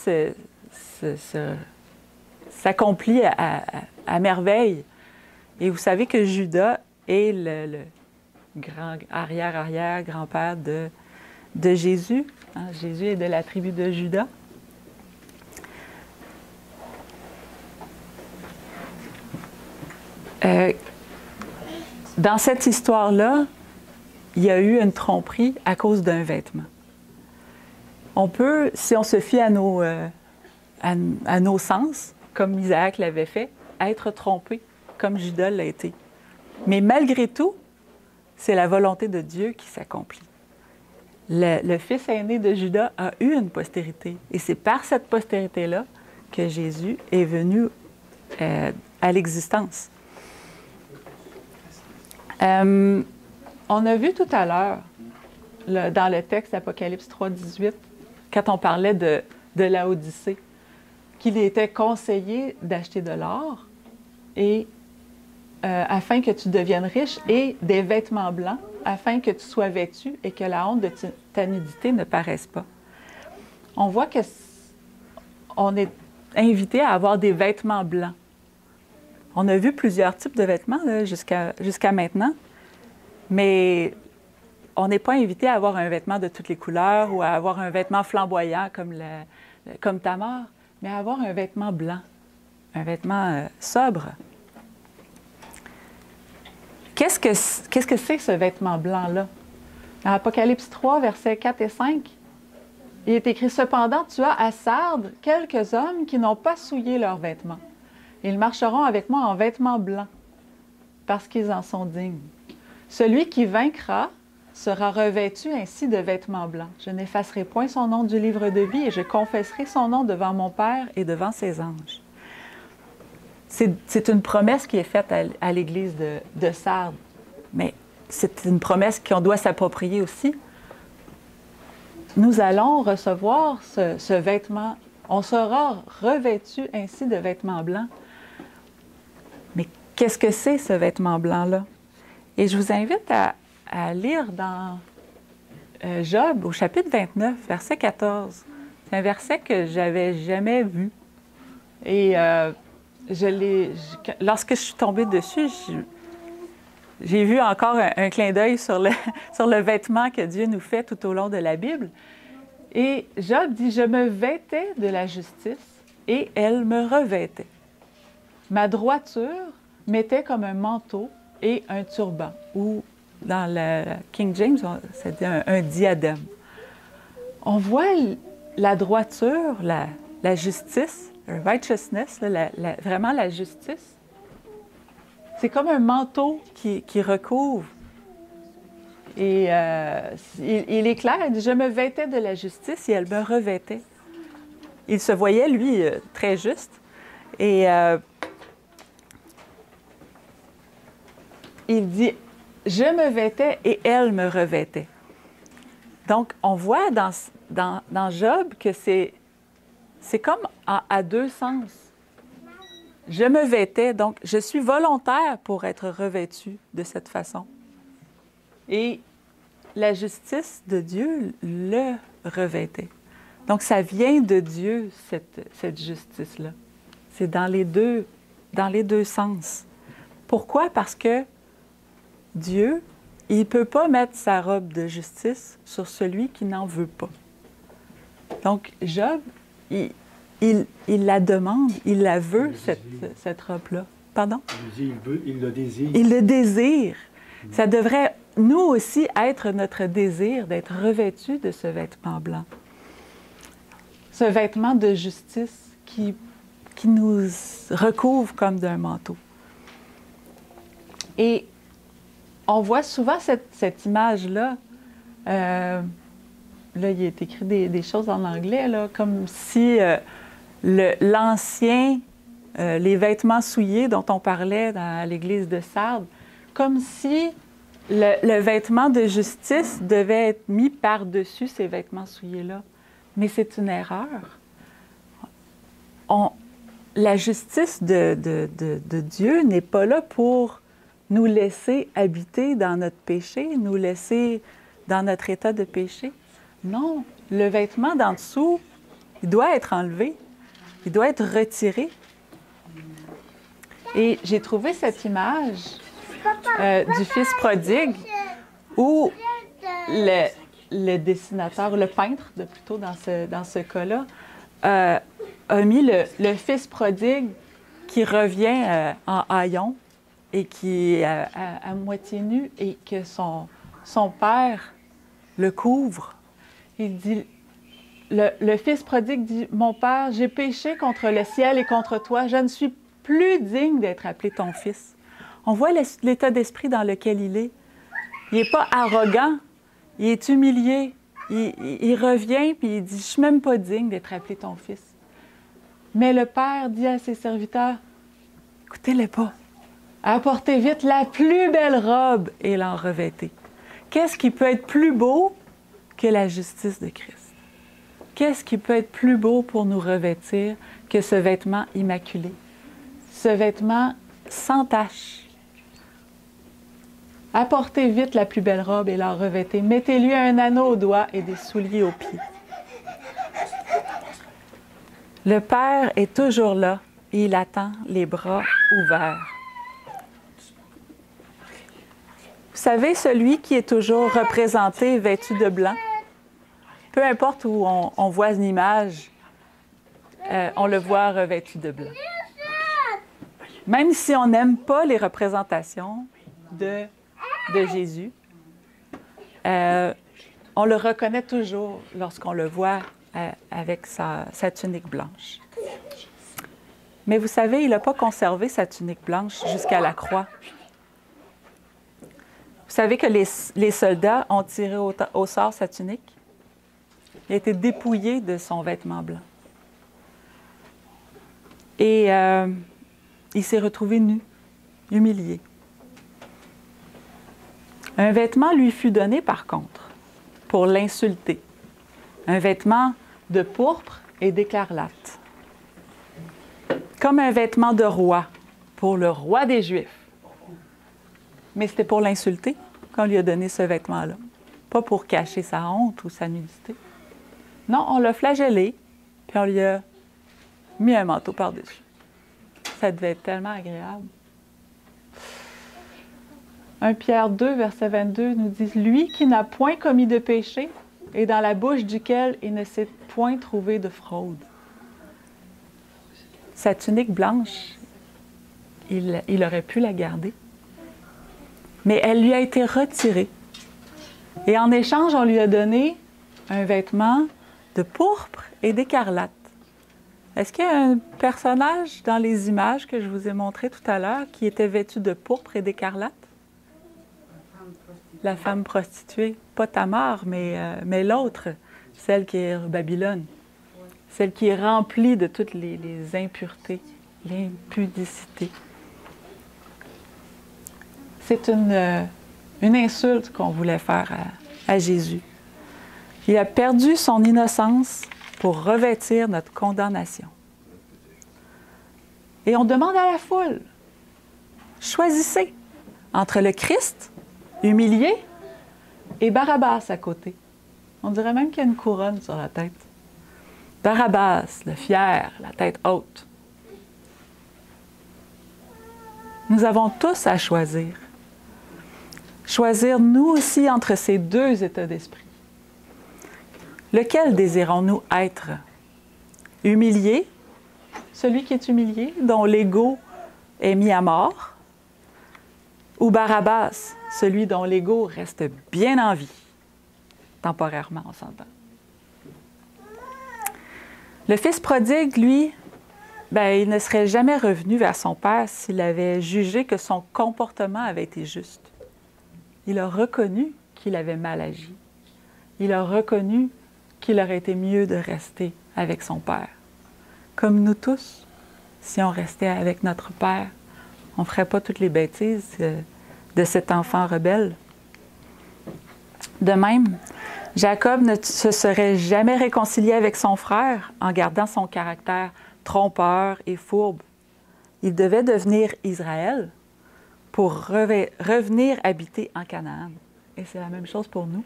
S1: s'accomplit à merveille. Et vous savez que Judas est le grand arrière-arrière-grand-père de Jésus. Hein? Jésus est de la tribu de Judas. Dans cette histoire-là, il y a eu une tromperie à cause d'un vêtement. On peut, si on se fie à nos sens, comme Isaac l'avait fait, être trompé, comme Judas l'a été. Mais malgré tout, c'est la volonté de Dieu qui s'accomplit. Le fils aîné de Judas a eu une postérité. Et c'est par cette postérité-là que Jésus est venu à l'existence. On a vu tout à l'heure, dans le texte d'Apocalypse 3,18, quand on parlait de Laodicée, qu'il était conseillé d'acheter de l'or et afin que tu deviennes riche, et des vêtements blancs, afin que tu sois vêtu et que la honte de ta nudité ne paraisse pas. On voit qu'on est invité à avoir des vêtements blancs. On a vu plusieurs types de vêtements jusqu'à maintenant, mais on n'est pas invité à avoir un vêtement de toutes les couleurs ou à avoir un vêtement flamboyant comme Tamar, mais à avoir un vêtement blanc, un vêtement sobre. Qu'est-ce que c'est ce vêtement blanc-là? Dans Apocalypse 3, versets 4 et 5, il est écrit, « Cependant, tu as à Sardes quelques hommes qui n'ont pas souillé leurs vêtements. Ils marcheront avec moi en vêtements blancs, parce qu'ils en sont dignes. Celui qui vaincra sera revêtu ainsi de vêtements blancs. Je n'effacerai point son nom du livre de vie et je confesserai son nom devant mon Père et devant ses anges. » C'est une promesse qui est faite à l'Église de Sardes, mais c'est une promesse qu'on doit s'approprier aussi. Nous allons recevoir ce vêtement, on sera revêtu ainsi de vêtements blancs. Mais qu'est-ce que c'est, ce vêtement blanc-là? Et je vous invite à lire dans Job, au chapitre 29, verset 14. C'est un verset que je n'avais jamais vu. Et lorsque je suis tombée dessus, j'ai vu encore un clin d'œil sur le vêtement que Dieu nous fait tout au long de la Bible. Et Job dit, « Je me vêtais de la justice et elle me revêtait. Ma droiture m'était comme un manteau et un turban. » Ou dans le King James, c'était un diadème. On voit la droiture, la justice, righteousness, vraiment la justice. C'est comme un manteau qui recouvre. Et il est clair, il dit, « Je me vêtais de la justice et elle me revêtait. » Il se voyait, lui, très juste. Et il dit, « Je me vêtais et elle me revêtait. » Donc, on voit dans Job que c'est comme à deux sens. Je me vêtais, donc je suis volontaire pour être revêtue de cette façon. Et la justice de Dieu le revêtait. Donc, ça vient de Dieu, cette justice-là. C'est dans les deux sens. Pourquoi? Parce que Dieu, il ne peut pas mettre sa robe de justice sur celui qui n'en veut pas. Donc, Job, il la demande, il la veut, cette robe-là. Pardon?
S2: Il le désire.
S1: Il le désire. Ça devrait, nous aussi, être notre désir d'être revêtus de ce vêtement blanc. Ce vêtement de justice qui nous recouvre comme d'un manteau. Et on voit souvent cette image-là. Là, il est écrit des choses en anglais, là, comme si l'ancien, les vêtements souillés dont on parlait à l'église de Sardes, comme si le vêtement de justice devait être mis par-dessus ces vêtements souillés-là. Mais c'est une erreur. La justice de Dieu n'est pas là pour nous laisser habiter dans notre péché, nous laisser dans notre état de péché. Non, le vêtement d'en dessous, il doit être enlevé, il doit être retiré. Et j'ai trouvé cette image du fils prodigue où le dessinateur, le peintre plutôt dans ce cas-là, a mis le fils prodigue qui revient en haillons et qui est à moitié nu et que son père le couvre. Il dit, le fils prodigue dit, « Mon père, j'ai péché contre le ciel et contre toi, je ne suis plus digne d'être appelé ton fils. » On voit l'état d'esprit dans lequel il est. Il n'est pas arrogant, il est humilié. Il revient puis il dit, « Je ne suis même pas digne d'être appelé ton fils. » Mais le père dit à ses serviteurs, « Écoutez-le pas. Apportez vite la plus belle robe et l'en revêtez. » Qu'est-ce qui peut être plus beau que la justice de Christ? Qu'est-ce qui peut être plus beau pour nous revêtir que ce vêtement immaculé? Ce vêtement sans tache. Apportez vite la plus belle robe et l'en revêtez. Mettez-lui un anneau au doigt et des souliers aux pieds. Le Père est toujours là et il attend les bras ouverts. Vous savez, celui qui est toujours représenté vêtu de blanc, peu importe où on voit une image, on le voit revêtu de blanc. Même si on n'aime pas les représentations de Jésus, on On le reconnaît toujours lorsqu'on le voit avec sa tunique blanche. Mais vous savez, il n'a pas conservé sa tunique blanche jusqu'à la croix. Vous savez que les soldats ont tiré au sort sa tunique? Il a été dépouillé de son vêtement blanc. Et il s'est retrouvé nu, humilié. Un vêtement lui fut donné, par contre, pour l'insulter. Un vêtement de pourpre et d'écarlate. Comme un vêtement de roi, pour le roi des Juifs. Mais c'était pour l'insulter qu'on lui a donné ce vêtement-là. Pas pour cacher sa honte ou sa nudité. Non, on l'a flagellé, puis on lui a mis un manteau par-dessus. Ça devait être tellement agréable. 1 Pierre 2, verset 22 nous dit « Lui qui n'a point commis de péché, et dans la bouche duquel il ne s'est point trouvé de fraude. » Sa tunique blanche, il aurait pu la garder, mais elle lui a été retirée. Et en échange, on lui a donné un vêtement de pourpre et d'écarlate. Est-ce qu'il y a un personnage dans les images que je vous ai montrées tout à l'heure qui était vêtu de pourpre et d'écarlate? La femme prostituée. Pas Tamar, mais l'autre, celle qui est Babylone. Celle qui est remplie de toutes les impuretés, l'impudicité. C'est une insulte qu'on voulait faire à Jésus. Il a perdu son innocence pour revêtir notre condamnation. Et on demande à la foule, choisissez entre le Christ, humilié, et Barabbas à côté. On dirait même qu'il y a une couronne sur la tête. Barabbas, le fier, la tête haute. Nous avons tous à choisir. Choisir nous aussi entre ces deux états d'esprit. Lequel désirons-nous être? Humilié, celui qui est humilié, dont l'ego est mis à mort, ou Barabbas, celui dont l'ego reste bien en vie, temporairement, on s'entend. Le fils prodigue, lui, il ne serait jamais revenu vers son père s'il avait jugé que son comportement avait été juste. Il a reconnu qu'il avait mal agi. Il a reconnu qu'il aurait été mieux de rester avec son père. Comme nous tous, si on restait avec notre père, on ne ferait pas toutes les bêtises de cet enfant rebelle. De même, Jacob ne se serait jamais réconcilié avec son frère en gardant son caractère trompeur et fourbe. Il devait devenir Israël pour revenir habiter en Canaan. Et c'est la même chose pour nous.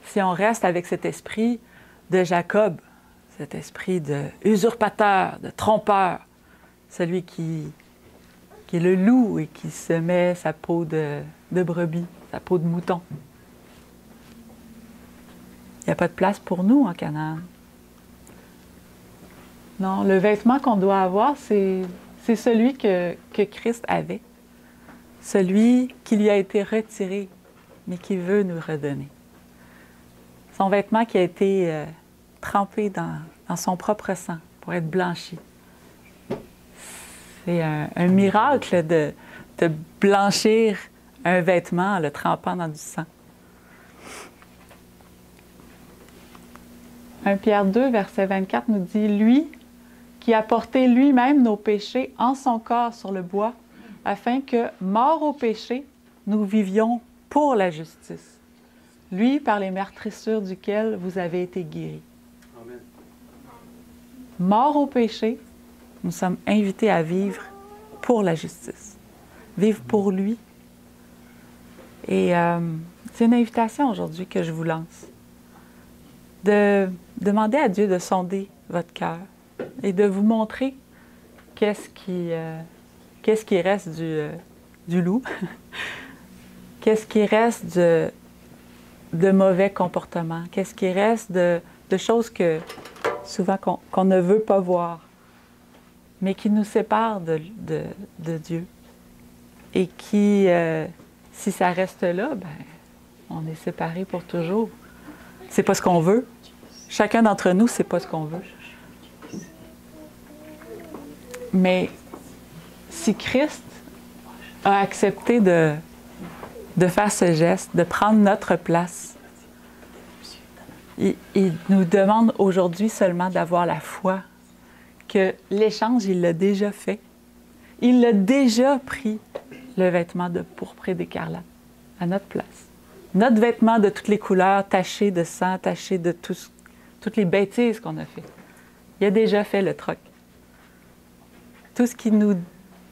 S1: Si on reste avec cet esprit de Jacob, cet esprit de usurpateur, de trompeur, celui qui est le loup et qui se met sa peau de brebis, sa peau de mouton. Il n'y a pas de place pour nous en Canaan. Non, le vêtement qu'on doit avoir, c'est celui que Christ avait. Celui qui lui a été retiré, mais qui veut nous redonner. Son vêtement qui a été trempé dans son propre sang pour être blanchi. C'est un miracle de blanchir un vêtement en le trempant dans du sang. 1 Pierre 2, verset 24 nous dit « Lui qui a porté lui-même nos péchés en son corps sur le bois, afin que, morts au péché, nous vivions pour la justice. Lui, par les meurtrissures duquel vous avez été guéris. » Amen. Morts au péché, nous sommes invités à vivre pour la justice. Vivre pour lui. Et c'est une invitation aujourd'hui que je vous lance. De demander à Dieu de sonder votre cœur et de vous montrer qu'est-ce qui reste du loup, qu'est-ce qui reste de mauvais comportements, qu'est-ce qui reste de choses que souvent qu'on ne veut pas voir, mais qui nous séparent de Dieu. Et qui, si ça reste là, On est séparés pour toujours. C'est pas ce qu'on veut. Chacun d'entre nous, c'est pas ce qu'on veut. Mais si Christ a accepté de faire ce geste, de prendre notre place, il nous demande aujourd'hui seulement d'avoir la foi que l'échange, il l'a déjà fait. Il a déjà pris le vêtement de pourpre et d'écarlate à notre place. Notre vêtement de toutes les couleurs, taché de sang, taché de toutes les bêtises qu'on a fait. Il a déjà fait le troc. Tout ce qu'il nous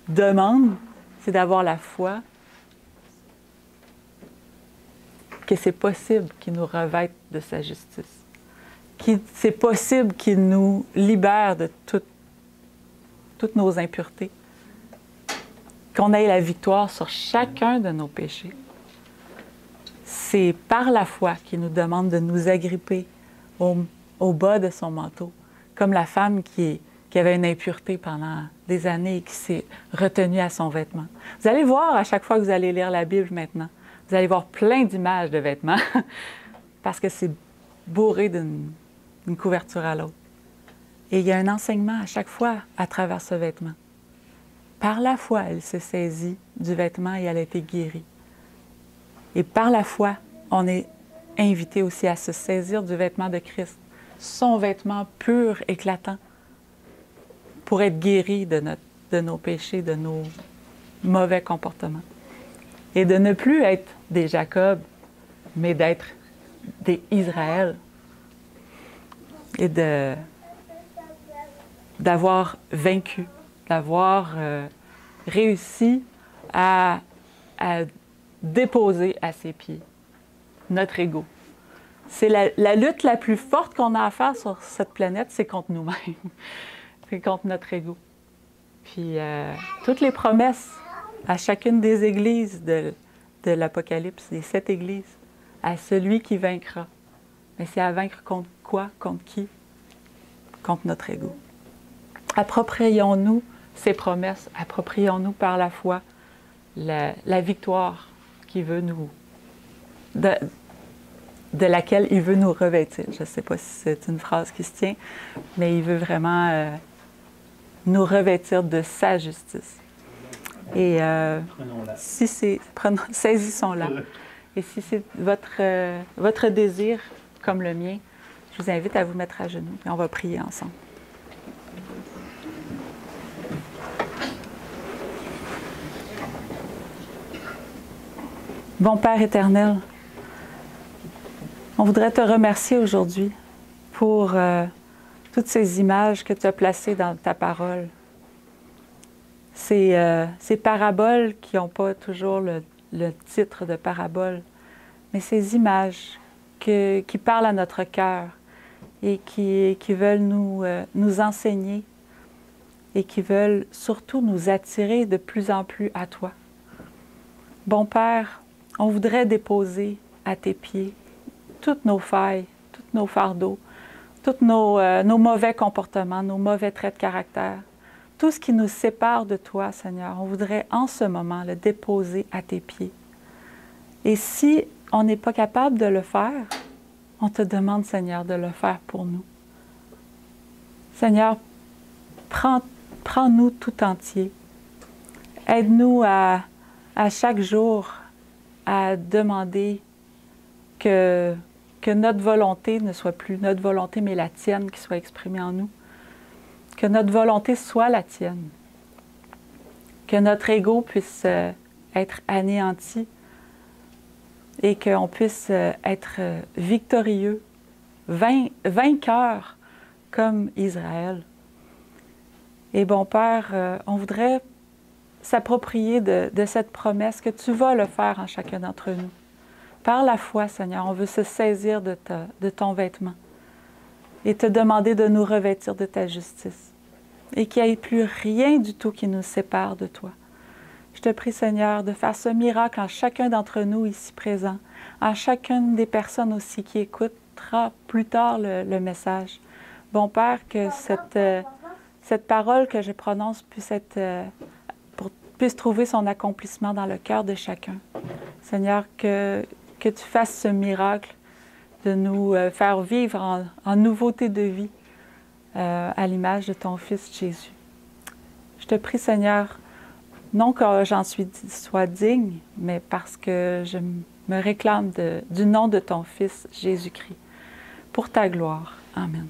S1: demande, c'est d'avoir la foi que c'est possible qu'il nous revête de sa justice. C'est possible qu'il nous libère de toutes nos impuretés. Qu'on ait la victoire sur chacun de nos péchés. C'est par la foi qu'il nous demande de nous agripper au bas de son manteau, comme la femme qui avait une impureté pendant des années et qui s'est retenue à son vêtement. Vous allez voir à chaque fois que vous allez lire la Bible maintenant, vous allez voir plein d'images de vêtements parce que c'est bourré d'une couverture à l'autre. Et il y a un enseignement à chaque fois à travers ce vêtement. Par la foi, elle s'est saisie du vêtement et elle a été guérie. Et par la foi, on est invité aussi à se saisir du vêtement de Christ, son vêtement pur, éclatant, pour être guéri de nos péchés, de nos mauvais comportements. Et de ne plus être des Jacob, mais d'être des Israël. Et d'avoir vaincu, d'avoir réussi à déposer à ses pieds notre ego. C'est la lutte la plus forte qu'on a à faire sur cette planète, c'est contre nous-mêmes. C'est contre notre ego. Puis toutes les promesses à chacune des églises de l'Apocalypse, des 7 églises, à celui qui vaincra. Mais c'est à vaincre contre quoi? Contre qui? Contre notre ego. Approprions-nous ces promesses, approprions-nous par la foi la victoire qu'il veut nous, de laquelle il veut nous revêtir. Je ne sais pas si c'est une phrase qui se tient, mais il veut vraiment nous revêtir de sa justice. Et saisissons-la. Et si c'est votre désir, comme le mien, je vous invite à vous mettre à genoux et on va prier ensemble. Bon Père éternel, on voudrait te remercier aujourd'hui pour toutes ces images que tu as placées dans ta parole. Ces paraboles qui n'ont pas toujours le titre de parabole, mais ces images qui parlent à notre cœur et qui veulent nous enseigner et qui veulent surtout nous attirer de plus en plus à toi. Bon Père, on voudrait déposer à tes pieds toutes nos failles, tous nos fardeaux, tous nos mauvais comportements, nos mauvais traits de caractère, tout ce qui nous sépare de toi, Seigneur. On voudrait en ce moment le déposer à tes pieds. Et si on n'est pas capable de le faire, on te demande, Seigneur, de le faire pour nous. Seigneur, prends-nous tout entier. Aide-nous à chaque jour à demander que notre volonté ne soit plus notre volonté, mais la tienne qui soit exprimée en nous. Que notre volonté soit la tienne. Que notre ego puisse être anéanti et qu'on puisse être victorieux, vainqueur comme Israël. Et bon Père, on voudrait s'approprier de cette promesse que tu vas le faire en chacun d'entre nous. Par la foi, Seigneur, on veut se saisir de ton vêtement et te demander de nous revêtir de ta justice et qu'il n'y ait plus rien du tout qui nous sépare de toi. Je te prie, Seigneur, de faire ce miracle en chacun d'entre nous ici présents, en chacune des personnes aussi qui écoutera plus tard le message. Bon Père, que cette parole que je prononce puisse trouver son accomplissement dans le cœur de chacun. Seigneur, que que tu fasses ce miracle de nous faire vivre en nouveauté de vie à l'image de ton Fils Jésus. Je te prie, Seigneur, non que sois digne, mais parce que je me réclame du nom de ton Fils Jésus-Christ, pour ta gloire. Amen.